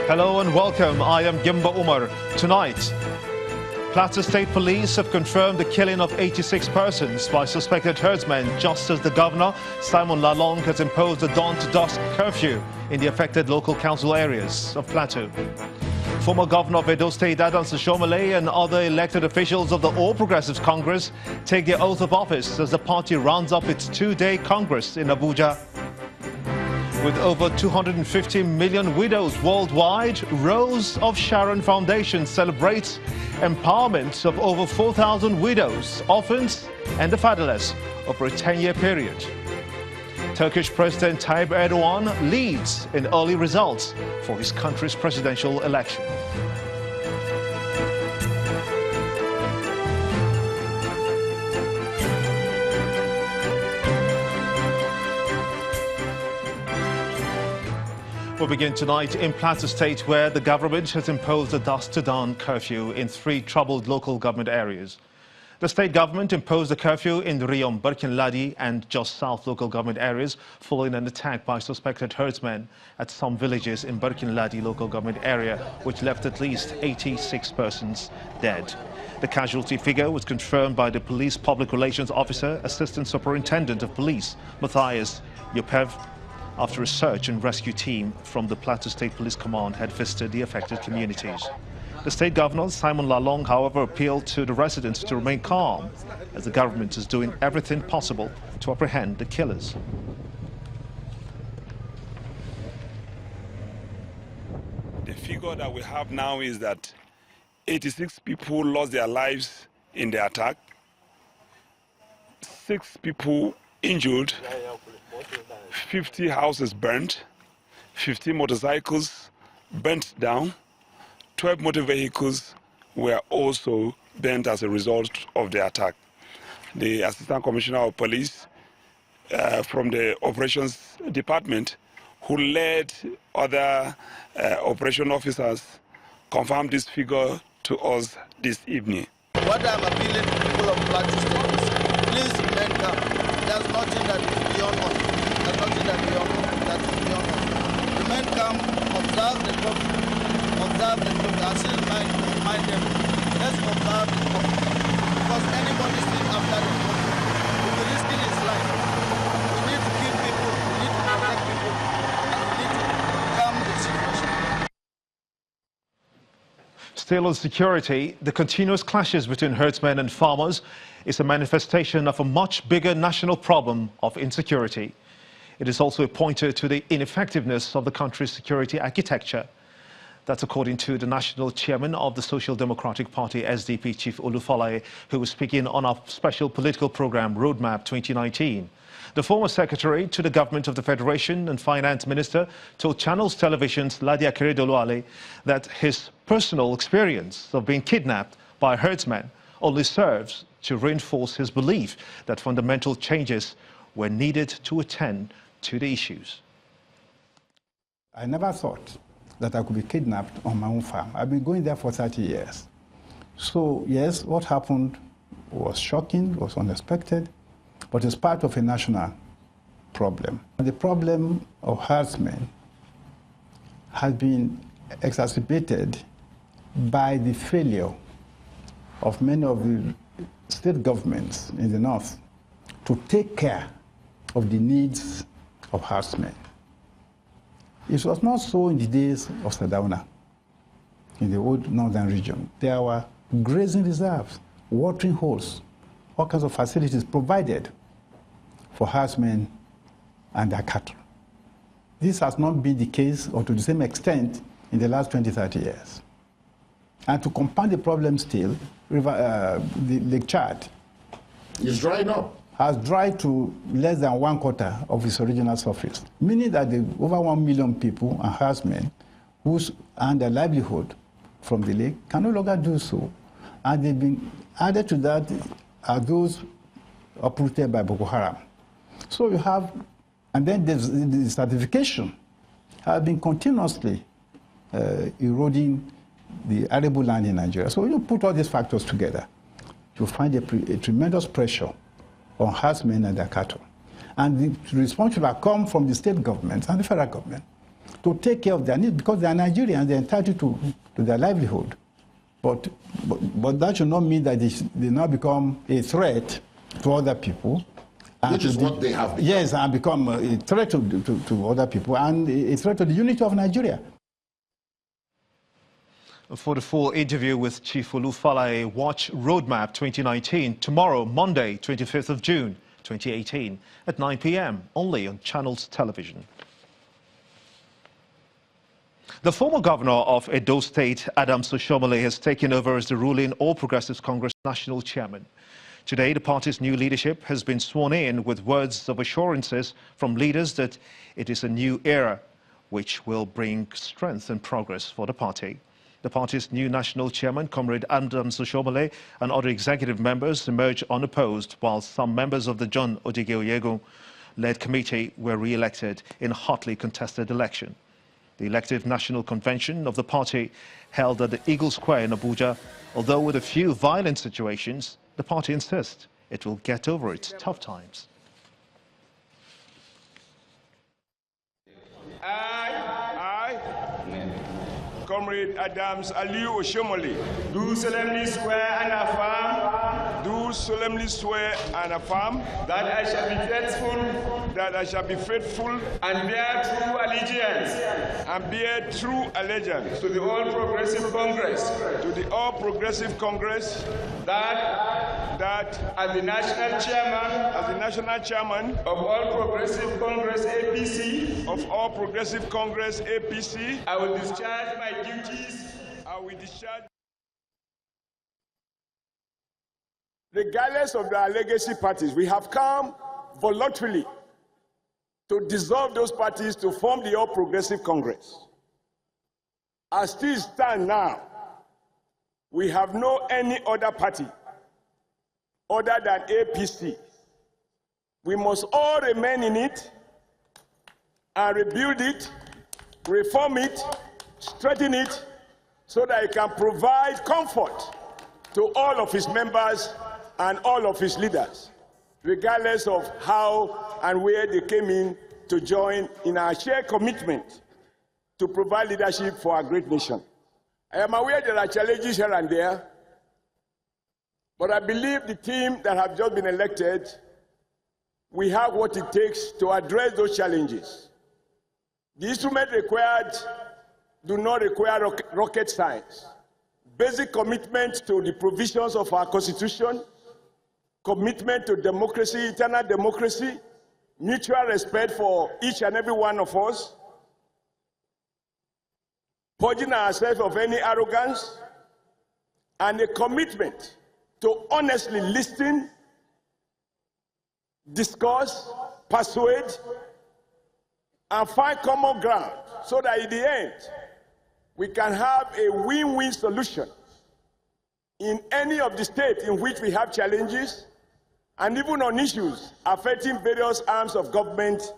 Hello and welcome. I am Gimba Umar. Tonight, Plateau State Police have confirmed the killing of 86 persons by suspected herdsmen, just as the governor, Simon Lalong, has imposed a dawn-to-dusk curfew in the affected local council areas of Plateau. Former Governor of Edo State, Oshiomhole, and other elected officials of the All Progressives Congress take their oath of office as the party rounds up its two-day Congress in Abuja. With over 250 million widows worldwide, Rose of Sharon Foundation celebrates empowerment of over 4,000 widows, orphans and the fatherless over a 10-year period. Turkish President Tayyip Erdogan leads in early results for his country's presidential election. We'll begin tonight in Plateau State, where the government has imposed a dusk-to-dawn curfew in 3 troubled local government areas. The state government imposed a curfew in the Riyom, Barkin-Ladi and Just South local government areas following an attack by suspected herdsmen at some villages in Barkin-Ladi local government area, which left at least 86 persons dead. The casualty figure was confirmed by the police public relations officer, Assistant Superintendent of Police, Matthias Yopev, after a search and rescue team from the Plateau State Police Command had visited the affected communities. The state governor, Simon Lalong, however, appealed to the residents to remain calm, as the government is doing everything possible to apprehend the killers. The figure that we have now is that 86 people lost their lives in the attack, 6 people injured, 50 houses burnt, 50 motorcycles burnt down, 12 motor vehicles were also burnt as a result of the attack. The Assistant Commissioner of Police from the Operations Department, who led other operation officers, confirmed this figure to us this evening. What I'm appealing to people of Plateau State is, please remain calm. There's nothing that is beyond us. There's nothing that is beyond us. Remain calm, observe the curfew, and still remind them, let's observe the curfew. Because anybody still after the curfew will be risking his life. We need to keep people, we need to protect people, and we need to calm the situation. Still on security, the continuous clashes between herdsmen and farmers is a manifestation of a much bigger national problem of insecurity. It is also a pointer to the ineffectiveness of the country's security architecture. That's according to the national chairman of the Social Democratic Party, SDP, Chief Olufalaye, who was speaking on our special political program, Roadmap 2019. The former secretary to the government of the Federation and finance minister told Channels Television's Ladia Keredoluale that his personal experience of being kidnapped by herdsmen only serves to reinforce his belief that fundamental changes were needed to attend to the issues. I never thought that I could be kidnapped on my own farm. I've been going there for 30 years. So yes, what happened was shocking, was unexpected, but it's part of a national problem. The problem of herdsmen has been exacerbated by the failure of many of the state governments in the north to take care of the needs of herdsmen. It was not so in the days of Sadauna, in the old northern region. There were grazing reserves, watering holes, all kinds of facilities provided for herdsmen and their cattle. This has not been the case, or to the same extent, in the last 20, 30 years. And to compound the problem still, the Lake Chad is drying up. Has dried to less than 1/4 of its original surface, meaning that the over 1 million people and herdsmen who earn their livelihood from the lake can no longer do so. And they've been added to that are those uprooted by Boko Haram. So you have, and then the desertification has been continuously eroding the arable land in Nigeria. So you put all these factors together, you find a tremendous pressure on herdsmen and their cattle. And the response should have come from the state government and the federal government to take care of their needs, because they are Nigerians, they're entitled to their livelihood. But that should not mean that they now become a threat to other people. Which is what they have become. Yes, and become a threat to other people and a threat to the unity of Nigeria. For the full interview with Chief Olufalaye, watch Roadmap 2019 tomorrow, Monday, 25th of June, 2018, at 9 p.m. only on Channels Television. The former governor of Edo State, Adams Oshiomhole, has taken over as the ruling All Progressives Congress national chairman. Today, the party's new leadership has been sworn in with words of assurances from leaders that it is a new era which will bring strength and progress for the party. The party's new national chairman, Comrade Adams Oshiomhole, and other executive members emerged unopposed, while some members of the John Odige-Oyegu-led committee were re-elected in a hotly contested election. The elective national convention of the party held at the Eagle Square in Abuja, although with a few violent situations, the party insists it will get over its tough times. I, Comrade Adams Aliu Oshiomhole, do solemnly swear and affirm that I shall be faithful and bear true allegiance to the All Progressive Congress, that as the national chairman of All Progressive Congress APC, I will discharge my duties. Regardless of our legacy parties, we have come voluntarily to dissolve those parties to form the All Progressive Congress. As things stand now, we have no any other party other than APC. We must all remain in it and rebuild it, reform it, strengthen it, so that it can provide comfort to all of its members and all of its leaders, regardless of how and where they came in to join in our shared commitment to provide leadership for our great nation. I am aware there are challenges here and there, but I believe the team that have just been elected, we have what it takes to address those challenges. The instruments required do not require rocket science. Basic commitment to the provisions of our Constitution, commitment to democracy, internal democracy, mutual respect for each and every one of us, purging ourselves of any arrogance, and a commitment to honestly listen, discuss, persuade, and find common ground so that in the end, we can have a win-win solution in any of the states in which we have challenges, and even on issues affecting various arms of government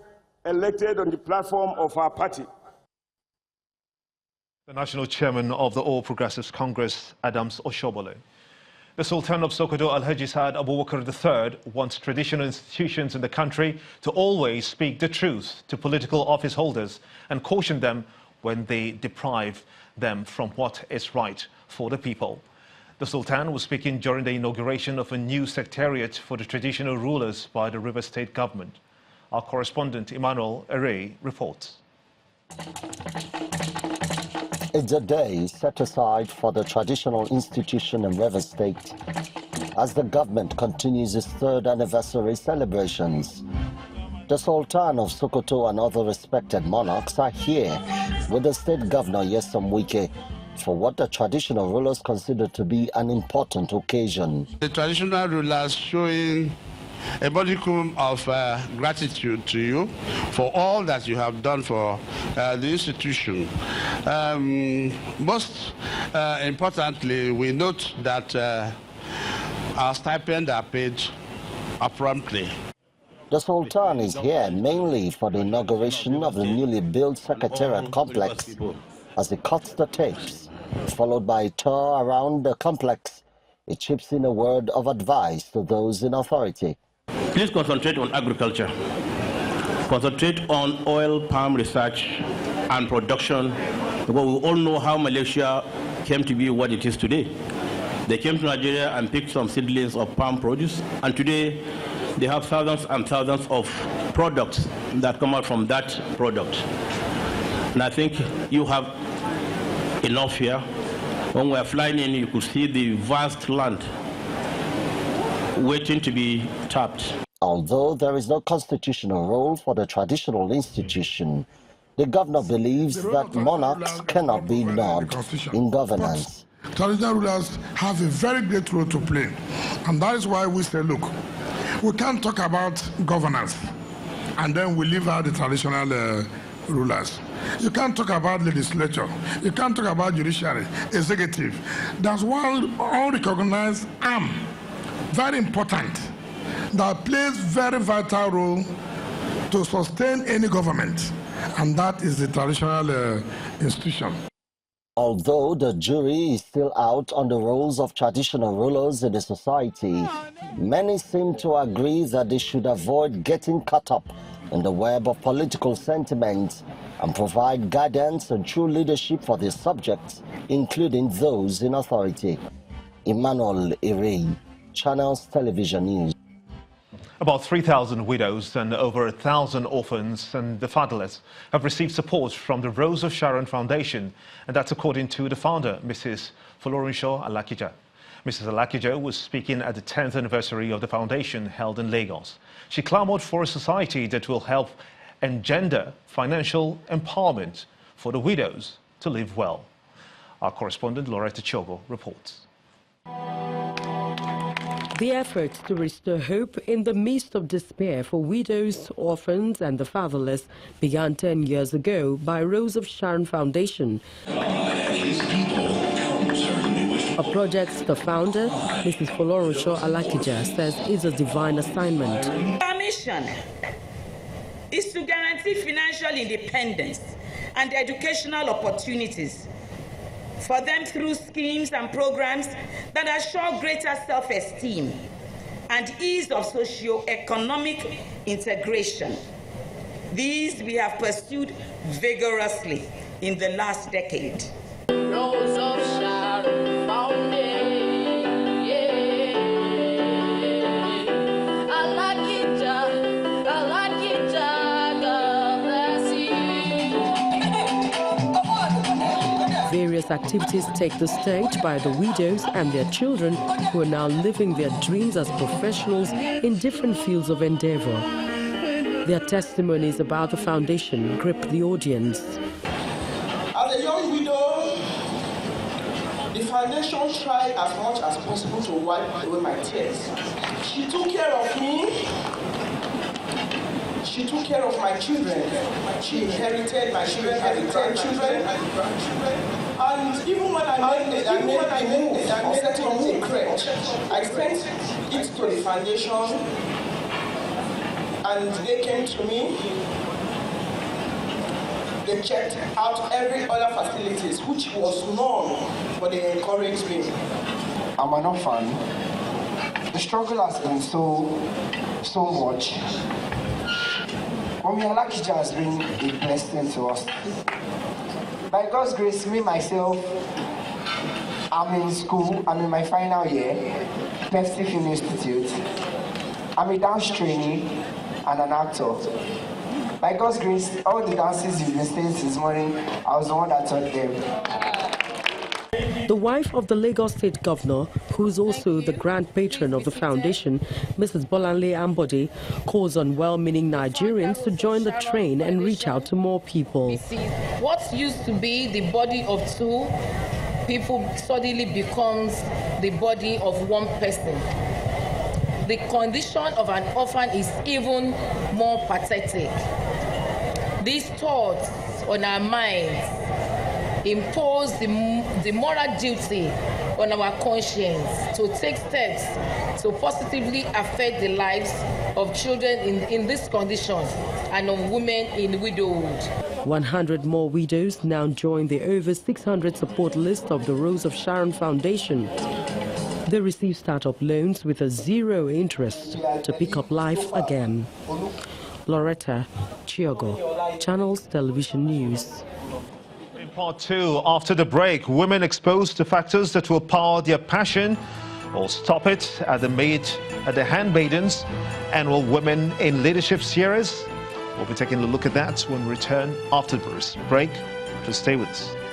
elected on the platform of our party. The national chairman of the All Progressives Congress, Adams Oshiomhole. The Sultan of Sokoto, Alhaji Saad Abubakar III, wants traditional institutions in the country to always speak the truth to political office holders and caution them when they deprive them from what is right for the people. The Sultan was speaking during the inauguration of a new secretariat for the traditional rulers by the River State government. Our correspondent Emmanuel Array reports. It's a day set aside for the traditional institution in River State as the government continues its third anniversary celebrations. The Sultan of Sokoto and other respected monarchs are here with the state governor Nyesom Wike for what the traditional rulers consider to be an important occasion. The traditional rulers showing a modicum of gratitude to you for all that you have done for the institution. Most importantly, we note that our stipends are paid promptly. The Sultan is here mainly for the inauguration of the newly built Secretariat complex as he cuts the tapes, followed by a tour around the complex. It chips in a word of advice to those in authority. Please concentrate on agriculture, concentrate on oil palm research and production, because we all know how Malaysia came to be what it is today. They came to Nigeria and picked some seedlings of palm produce, and today they have thousands and thousands of products that come out from that product. And I think you have enough here. When we are flying in, you could see the vast land waiting to be tapped. Although there is no constitutional role for the traditional institution, the governor believes that monarchs cannot be ignored in governance. But traditional rulers have a very great role to play, and that is why we say, look, we can't talk about governance and then we leave out the traditional rulers. You can't talk about legislature. You can't talk about judiciary, executive. There's one unrecognized arm, very important, that plays very vital role to sustain any government, and that is the traditional institution. Although the jury is still out on the roles of traditional rulers in the society, many seem to agree that they should avoid getting caught up in the web of political sentiments and provide guidance and true leadership for their subjects, including those in authority. Emmanuel Irey, Channels Television News. About 3,000 widows and over 1,000 orphans and the fatherless have received support from the Rose of Sharon Foundation, and that's according to the founder, Mrs. Folorunsho Alakija. Mrs. Alakija was speaking at the 10th anniversary of the foundation held in Lagos. She clamored for a society that will help engender financial empowerment for the widows to live well. Our correspondent Loretta Chogo reports. The efforts to restore hope in the midst of despair for widows, orphans and the fatherless began 10 years ago by Rose of Sharon Foundation. A project the founder, Mrs. Folorunsho Alakija, says is a divine assignment. Our mission is to guarantee financial independence and educational opportunities for them through schemes and programs that assure greater self-esteem and ease of socio-economic integration. These we have pursued vigorously in the last decade. Rose of Sharon Foundation. Various activities take the stage by the widows and their children who are now living their dreams as professionals in different fields of endeavor. Their testimonies about the foundation grip the audience. As a young widow, the foundation tried as much as possible to wipe away my tears. She took care of me. She took care of my children. She inherited my children, inherited children. And even when I made the move of setting up a crèche, I sent it to the foundation, and they came to me. They checked out every other facilities, which was none, but they encouraged me. I'm an orphan. The struggle has been so much. Mummy Alakija has been a blessing to us. By God's grace, me, myself, I'm in school, I'm in my final year, Pepsi Film Institute. I'm a dance trainee and an actor. By God's grace, all the dances you've been saying this morning, I was the one that taught them. The wife of the Lagos State Governor, who is also the grand patron of the foundation, Mrs. Bolanle Ambode, calls on well-meaning Nigerians to join the train and reach out to more people. What used to be the body of two people suddenly becomes the body of one person. The condition of an orphan is even more pathetic. These thoughts on our minds impose the moral duty on our conscience to take steps to positively affect the lives of children in this condition and of women in widowhood. 100 more widows now join the over 600 support list of the Rose of Sharon Foundation. They receive startup loans with a zero interest to pick up life again. Loretta Chiogo, Channels Television News. In part 2, after the break, women exposed to factors that will power their passion or stop it at the handmaidens annual Women in Leadership series. We'll be taking a look at that when we return after the break. Please stay with us.